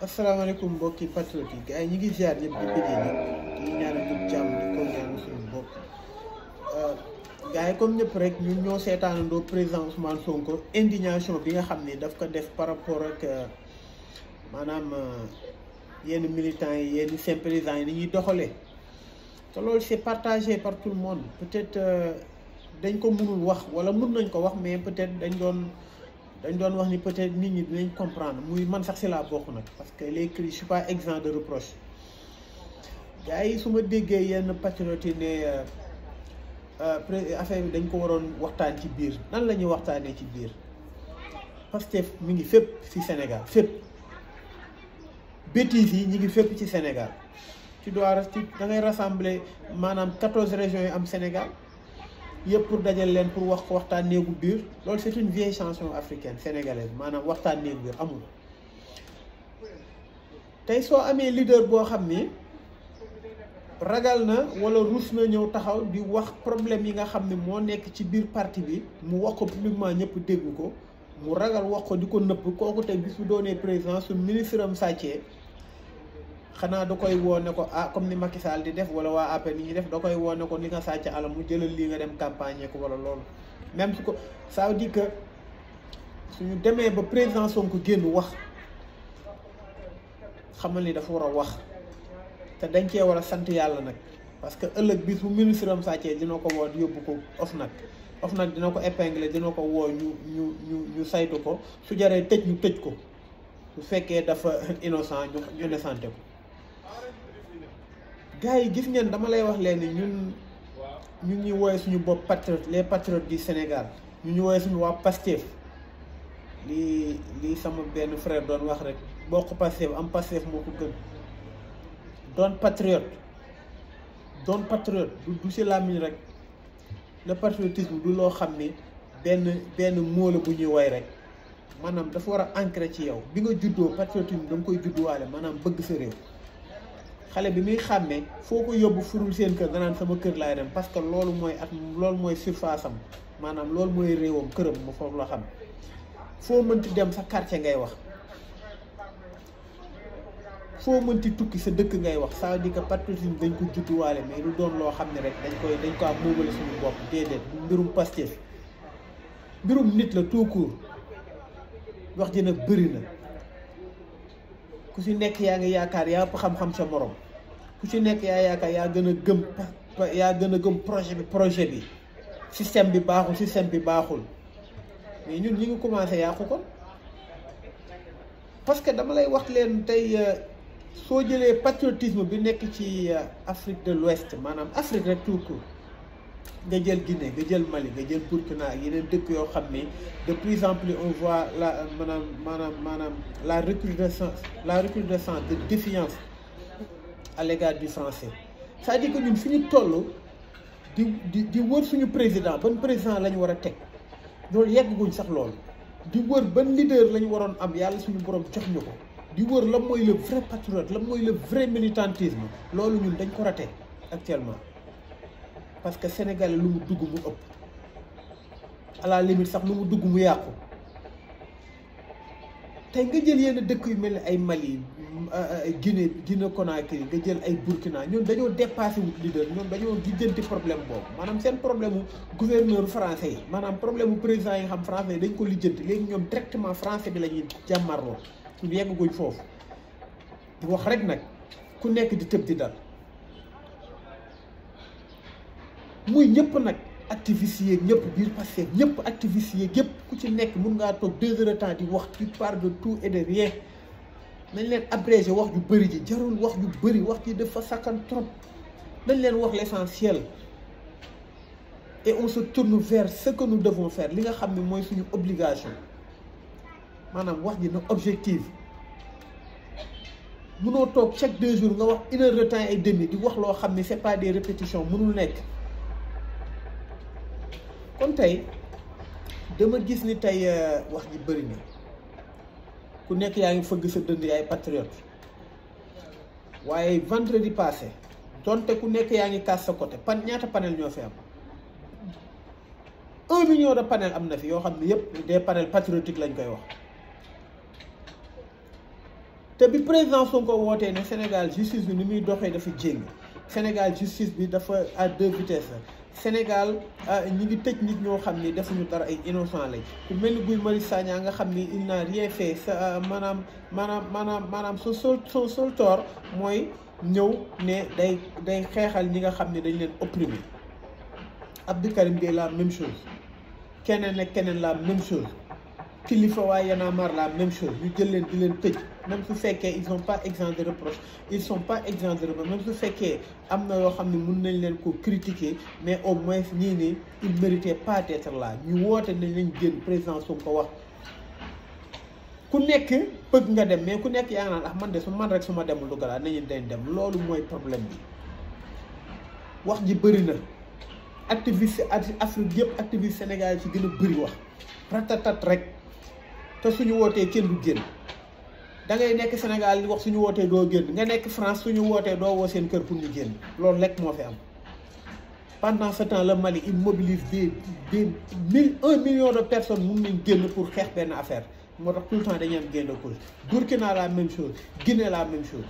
asalaamaaleykum mbokki patriote yi gars yi ñu ngi ziar ñëpp di bëggee ñëpp di ñaanal ñëpp jàmm di ko ñaanal suñu bopp gars yi comme ñëpp rek ñun ñoo seetaanandoo président Ousmane Sonko indignation bi nga xam ni daf ko def par rapport ak maanaam yenn militants yi yenn sympathisants yi ni ñuy doxalee te loolu c'est partagé par tout le monde peut-être dañ ko mënul wax wala mën nañ ko wax mais peut-être dañ doon wax ni peut-être nit ñi dinañ comprendre muy man sax si laa bokk nag parce que les cris je suis pas exempt de reproche gars yi su ma déggee yenn patriotes yi ne affaire bi dañ ko waroon waxtaan ci biir nan la ñuy waxtaanee ci biir Pastef mi ngi fépp ci Sénégal fépp bêtises yi ñi ngi fépp ci Sénégal tu dois da ngay rassembler maanaam 14 régions yi am Sénégal yëpp pour dajal leen pour wax ko waxtaan néegu biir loolu c'est une vieille chanson africaine sénégalaise maanaam waxtaan néegu biir amul tey soo amee leader boo xam ni ragal na wala ruus na ñëw taxaw di wax problème yi nga xam ne moo nekk ci biir parti bi mu wax ko publiquement ñëpp dégg ko mu ragal wax ko di ko nëpp kooku tey bis bu doonee président su ministre am sàccee xanaa da koy woo ne ko comme ni Macky Sall di def wala waa APR ni ñuy def da koy woo ne ko li nga sàcc alal mu jëlal lii nga dem campagne ko wala loolu même su ko ça veut dire que suñu demee ba président Sonko génn wax xamal ni dafa war a wax te dañ cee war a sant yàlla nag parce que ëllëg bis bu ministre am sàccee dina ko woo yóbbu ko OFNAC dina ko épingler dina ko woo ñu saytu ko su jaree tëj ñu tëj ko su fekkee dafa innocent ñu innocente ko gars yi gis ngeen dama lay wax leen ni ñun ñuy woowee suñu bopp patriote les patriotes du Sénégal ñu woowee suñu waa Pastef lii sama benn frère doon wax rek bokk Pastef am Pastef moo ko gën doon patriote du ci làmmiñ rek le patriotisme du loo xam ni benn mot la bu ñuy woy rek maanaam dafa war a ancré ci yow bi nga juddoo patriotisme da nga koy judduwaale maanaam bëgg sa réew xale bi muy xàmmee foo ko yóbbu furul seen kër danaan sama kër laay dem parce que loolu mooy surface am maanaam loolu mooy réewam këram mu foofu la xam foo mënti dem sa quartier ngay wax foo mënti tukki sa dëkk ngay wax ça veut dire que patriotisme dañ ko judduwaale mais lu doon loo xam ne rek dañ ko am moomale suñu bopp déedéet mbirum Pastef mbirum nit la tout court wax ji nag bëri na ku ci nekk yaa ngi yaakaar yaa ëpp xam-xam sa morom ku ci nekk yaa yaakaar yaa gën a gëm projet bi système bi baaxul mais ñun ñi ngi commencé yàqu ko parce que dama lay wax leen tey soo jëlee patriotisme bi nekk ci Afrique de l'Ouest maanaam Afrique rek tout court nga jël Guinée nga jël Mali nga jël Burkina ak yeneen dëkk yoo xam ne de plus en plus on voit la recrudescence de défiance à l'égard du français c'est-à-dire que ñun fi ñu toll di wër suñu président ban président la ñu war a teg loolu yegguñ sax loolu di wër ban leader la ñu waroon am yàlla suñu borom jox ñu ko di wër lan mooy le vrai patriote lan mooy le vrai militantisme loolu ñun dañ ko raté actuellement parce que Sénégalais lu mu dugg mu ëpp à la limite sax lu mu dugg mu yàqu tey nga jël yenn dëkk yu mel ni ay Mali Guinée Conakry nga jël ay Burkina ñoom dañoo dépassé wut leader ñoom dañoo lijjanti problème boobu maanaam seen problème mu gouverneur français yi maanaam problème mu président yi nga xam français yi dañ ko lijjanti léegi ñoom directement français bi la ñuy jàmmarloo ñu yegguñ foofu di wax rek nag ku nekk di tëb di dal muy ñëpp nag activistes yeeg ñëpp biir Pastef ñëpp activistes yeeg yëpp ku ci nekk mun ngaa toog 2 heures de temps di wax tu parles de tout et de rien nañ leen abrégé wax ju bëri ji jarul wax ju bëri wax ji dafa sakkan trop nañ leen wax l'essentiel et on se tourne vers ce que nous devons faire li nga xam ne mooy suñu obligation maanaam wax ji na objectif mënoo toog chaque 2 jours nga wax 1 heure de temps et demi di wax loo xam ne c'est pas des répétitions mënul nekk kon tey dama gis ni tey wax ji bëri na ku nekk yaa ngi fëgg sa dënd yaay patriote waaye vendredi passé donte ku nekk yaa ngi kaas sa côté ñaata panel ñoo fi am 1 million de panel am na fi yoo xam ne yëpp des panels patriotiques lañ koy wax te bi président Sonko wootee ne Sénégal justice bi ni muy doxee dafa jéng Sénégal justice bi dafa à deux vitesses Sénégal ñi ngi tëj nit ñoo xam ni defuñu dara ay innocent lañ ku mel ni Guy Marius Sagna nga xam ni il n'a rien fait sa maanaam son seul tort mooy ñëw ne day xeexal ñi nga xam ne dañ leen opprimé Abdou Karim Gueye la même chose keneen ak keneen la même chose kilifa waaye Y'en a marre la même chose ñu jël leen di leen tëj même su fekkee ils sont pas exempts de reproche ils sont pas exempts de reproche même su fekkee am na yoo xam ne mun nañ leen ko critiquer mais au moins ñii ni il méritait pas d'être là ñu woote nañ lañ génn président Sonko wax ku nekk bëgg nga dem mais ku nekk yaa ngi naan man de su man rek su ma demul du gala nañu dañ dem loolu mooy problème bi wax ji bëri na activiste Afrique yëpp activiste Sénégal ci gën a bëri wax ratatat rek te suñu wootee kenn du génn da ngay nekk Sénégal di wax suñu wootee doo génn nga nekk France suñu wootee doo woo seen kër pour ñu génn loolu rek moo fi am pendant ce temps le Mali il mobilise des 1 million de personnes mun nañ génn pour xeex benn affaire moo tax tout le temps dañuy am gain de cause Burkina la même chose Guinée la même chose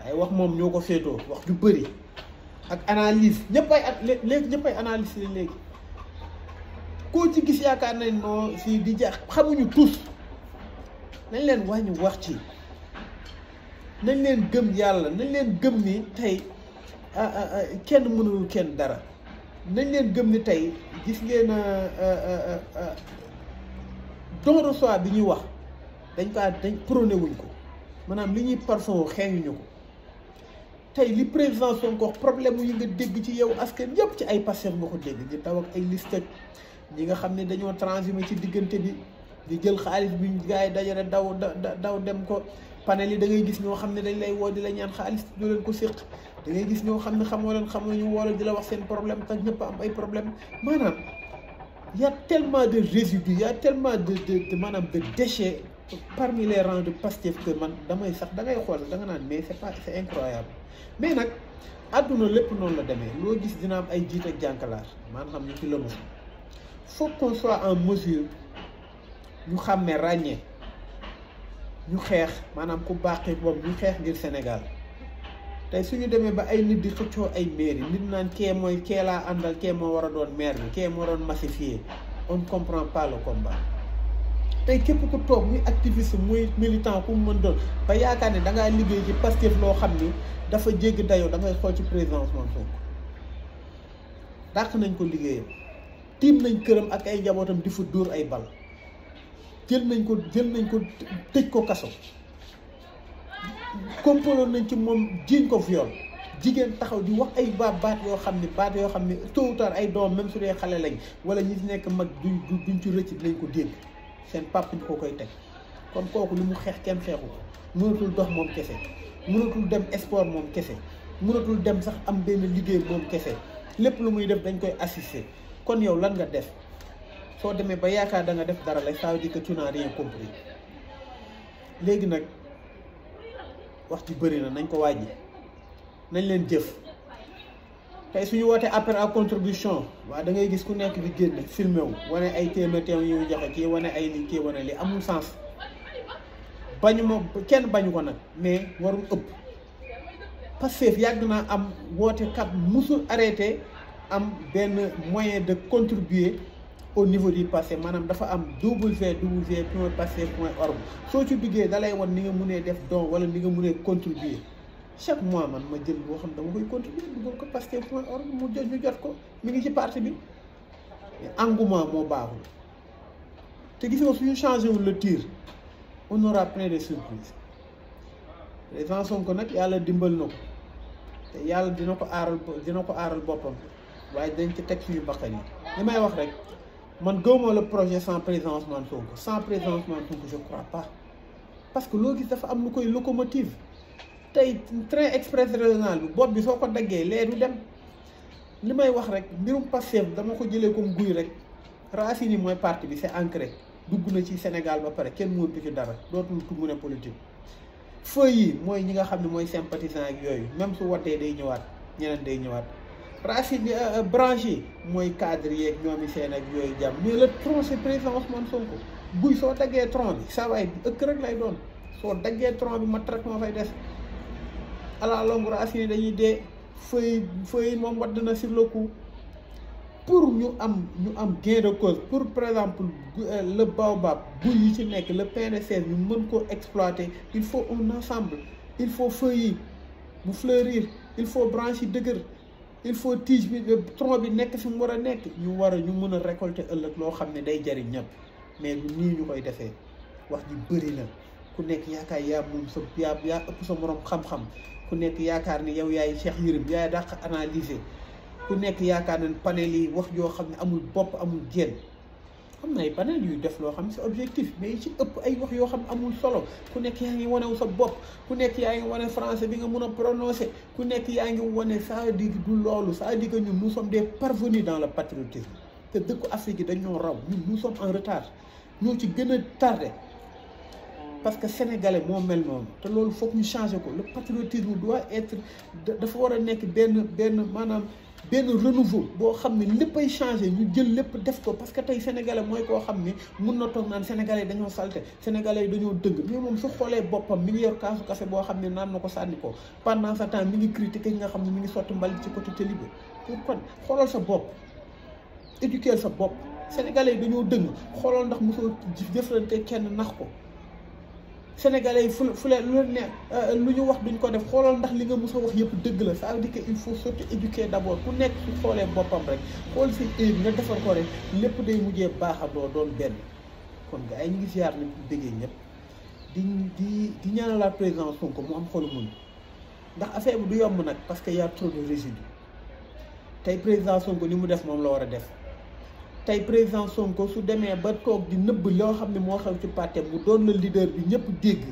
ay wax moom ñoo ko féetoo wax ju bëri ak analyse léegi ñëppay analyse léegi koo ci gis yaakaar nañ noo fii di jaax xamuñu tous nañ leen wàññi wax ci nañ leen gëm yàlla nañ leen gëm ni tey kenn mënul kenn dara nañ leen gëm ni tey gis ngeen don de soi bi ñuy wax dañ prôné wuñ ko maanaam li ñuy parfum xeeñuñu ko tey li président Sonko wax problème yi nga dégg ci yow askan yëpp ci ay Pastef nga ko dégg ñu taw ak ay liste ñi nga xam ne dañoo transhumé ci diggante bi di jël xaalis bi gars yi dajale daw dem ko panel yi da ngay gis ñoo xam ne dañ lay woo di la ñaan xaalis du leen ko séq da ngay gis ñoo xam ne xamoo ñu woo la di la wax seen problème te ñëpp am ay problème maanaam y a tellement de résidus y a tellement de maanaam de déchets parmi les rangs de Pastef que man damay sax da ngay xool da nga naan mais c'est incroyable mais nag àdduna lépp noonu la demee loo gis dina am ay jiit ak jànkalaar maanaam ñu ci lëmu faut qu'on soit en mesure ñu xàmmee ràññee ñu xeex maanaam ku baaxee boobu ñu xeex ngir Sénégal tey suñu demee ba ay nit di xëccoo ay mairie nit naan kee mooy kee laa àndal kee moo war a doon maire bi kee moo doon massifier on ne comprend pas le combat tey képp ku toog muy activiste muy militant ku mu mën doon ba yaakaar ne da ngaa liggéey ci Pastef loo xam ni dafa jéggi dayoo da ngay xool ci président Ousmane Sonko dàq nañ ko liggéeyam tiim nañ këram ak ay njabootam di fa dóor ay bal jël nañ ko tëj ko kaso kompaloon nañ ci moom jiiñ ko viol jigéen taxaw di wax ay baat yoo xam ne tôt ou tard ay doom même su dee xale lañ wala ñi ci nekk mag duñ ci rëcc dinañ ko dégg seen papa ñu ko koy teg kon kooku li mu xeex kenn xeexu ko mënatul dox moom kese mënatul dem sport moom kese mënatul dem sax am benn liggéey moom kese lépp lu muy def dañ koy assister kon yow lan nga def soo demee ba yaakaar da nga def dara la ça veut dire que tu n'as rien compris léegi nag wax ci bëri na nañ ko wàññi nañ leen jëf tey suñu wootee appel à contribution waaw da ngay gis ku nekk di génn filmé wu wane ay téeméer yu ñu joxe kii wane ay lii kii wane lii amul sens bañu ma kenn bañu ko nag mais warul ëpp Pastef yàgg naa am woote kat musul arrêté am benn moyen de contribuer au niveau du Pastef maanaam dafa am www.pastef.org soo ci duggee da lay wan ni nga mënee def don wala ni nga mënee contribuer chaque mois man ma jël boo xam dama koy contribuer dugal ko pastef.org mu jot ñu jot ko mi ngi ci parti bi engouement moo baaxul te gis nga suñu changé wul le tir on aura plein de surprises président Sonko nag yàlla dimbal na ko te yàlla dina ko aaral boppam waaye dañ ci teg suñu bakkan yi li may wax rek man gëwuma le projet sans président Ousmane Sonko sans président Ousmane Sonko je crois pas parce que loo gis dafa am lu koy locomotive tey train express régional bi bopp bi soo ko daggee lee du dem li may wax rek mbirum Pastef dama ko jëlee comme guy rek racine yi mooy parti bi c'est ancré dugg na ci Sénégal ba pare kenn mënatu ci dara dootul tungu ne politique feu yi mooy ñi nga xam ne mooy sympathisant ak yooyu même su wootee day ñëwaat ñeneen day ñëwaat racine branche yi mooy cadre yeeg ñoomi seen ak yooyu jàmm mais le tronc c'est président Ousmane Sonko buy soo daggee tronc bi saa waay ëkk rek lay doon soo daggee tronc bi mat rek moo fay des à la longue racines yi dañuy dee feuilles moom wadd na sur le coup. Pour ñu am gain de cause pour par exemple le baobab buy yi ci nekk le PNSS ñu mën ko exploiter il faut un ensemble il faut feuilles yi mu fleurir il faut branche yi dëgër il faut tige bi tronc bi nekk fi mu war a nekk ñu mën a récolter ëllëg loo xam ne day jariñ ñëpp mais lu nii ñu koy defee wax ji bëri na ku nekk yaakaar yaa moom sa yaa ëpp sa morom xam-xam ku nekk yaakaar ni yow yaay Cheikh Yérim yaay dàq analyser ku nekk yaakaar nañ panel yi wax yoo xam ne amul bopp amul génn am na ay panel yuy def loo xam ne c'est objectif mais yi ci ëpp ay wax yoo xam ne amul solo ku nekk yaa ngi wanewu sa bopp ku nekk yaa ngi wane français bi nga mun a prononcer ku nekk yaa ngi wane ça veut dire du loolu ça veut dire que ñun nous sommes des parvenus dans le patriotisme te dëkku Afrique yi dañoo raw ñun nous sommes en retard ñoo ci gën a tardé parce que sénégalais moo mel noonu te loolu foog ñu changer ko le patriotisme doit être dafa war a nekk benn maanaam benn renouveau boo xam ne léppay changé ñu jël lépp def ko parce que tey sénégalais mooy koo xam ni mun na toog naan sénégalais dañoo salte sénégalais yi dañoo dëgg mais moom su xoolee boppam mi ngi yor kaasu café boo xam ne naan na ko sànni ko pendant ce temps mi ngi critiqué nga xam ne mi ngi sotti mbalit ci côté télé bi pour kon xoolal sa bopp éduquer sa bopp sénégalais yi dañoo dëgg xoolal ndax mosoo jëflante kenn nax ko sénégalais yi fu lu ñu wax duñ ko def xoolal ndax li nga mos a wax yëpp dëgg la ça veut dire que il faut surtout éduquer d'abord ku nekk su xoolee boppam rek xool si bi nga defar ko rek lépp day mujjee baaxandoo doon benn kon gars yi ñu ngi ziar ni déggee ñëpp di ñaanal président Sonko mu am xolu muñ ndax affaire bi du yomb nag parce que y a trop de résidus tey président Sonko ni mu def moom la war a def tey président Sonko su demee ba toog di nëbb loo xam ne moo xew ci parti mu doon la leader bi ñëpp dégg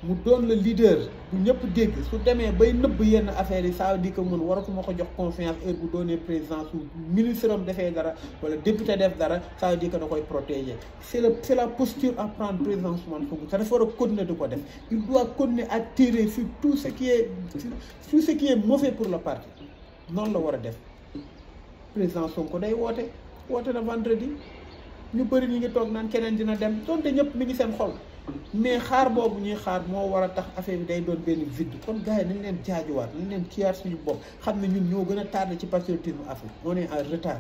mu doon la leader bu ñëpp dégg su demee bay nëbb yenn affaires yi ça veut dire que mun waratuma ko jox confiance heure bu doonee président su ministre am defee dara wala député def dara ça veut dire que da koy protéger c'est la posture à prendre président Ousmane Sonko te dafa war a continuer di ko def il doit continuer à tirer sur tout ce qui est mauvais pour le parti noonu la war a def président Sonko day woote na vendredi ñu bëri ñu ngi toog naan keneen dina dem donte ñëpp mi ngi seen xol mais xaar boobu ñuy xaar moo war a tax affaire bi day doon benn vide kon gars yi nañ leen jaajuwaat nañ leen kiyaat suñu bopp xam ne ñun ñoo gën a tardé ci patriotisme Afrique on est en retard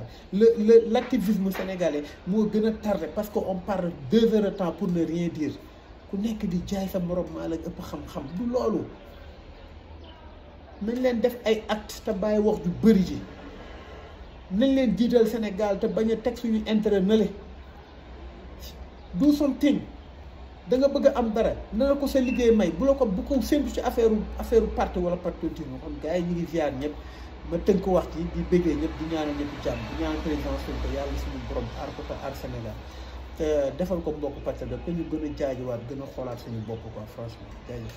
l'activisme sénégalais moo gën a tardé parce que on parle 2 heures de temps pour ne rien dire ku nekk di jaay sa morom maa la ëpp xam-xam du loolu nañ leen def ay acte te bàyyi wax ju bëri ji nañ leen jiital Sénégal te bañ a teg suñu intérêt nële do something da nga bëgg a am dara na la ko sa liggéey may bu ko séntu ci affaire parti wala patriotisme kon gars yi ñu ngi ziar ñëpp ma tënk wax ci di bëggee ñëpp di ñaanal ñëpp jàmm di ñaanal président Sonko yàlla suñu borom aar ko te aar Sénégal te defal ko mbokk patriote te ñu gën a jaajuwaat gën a xoolaat suñu bopp quoi franchement jaajëf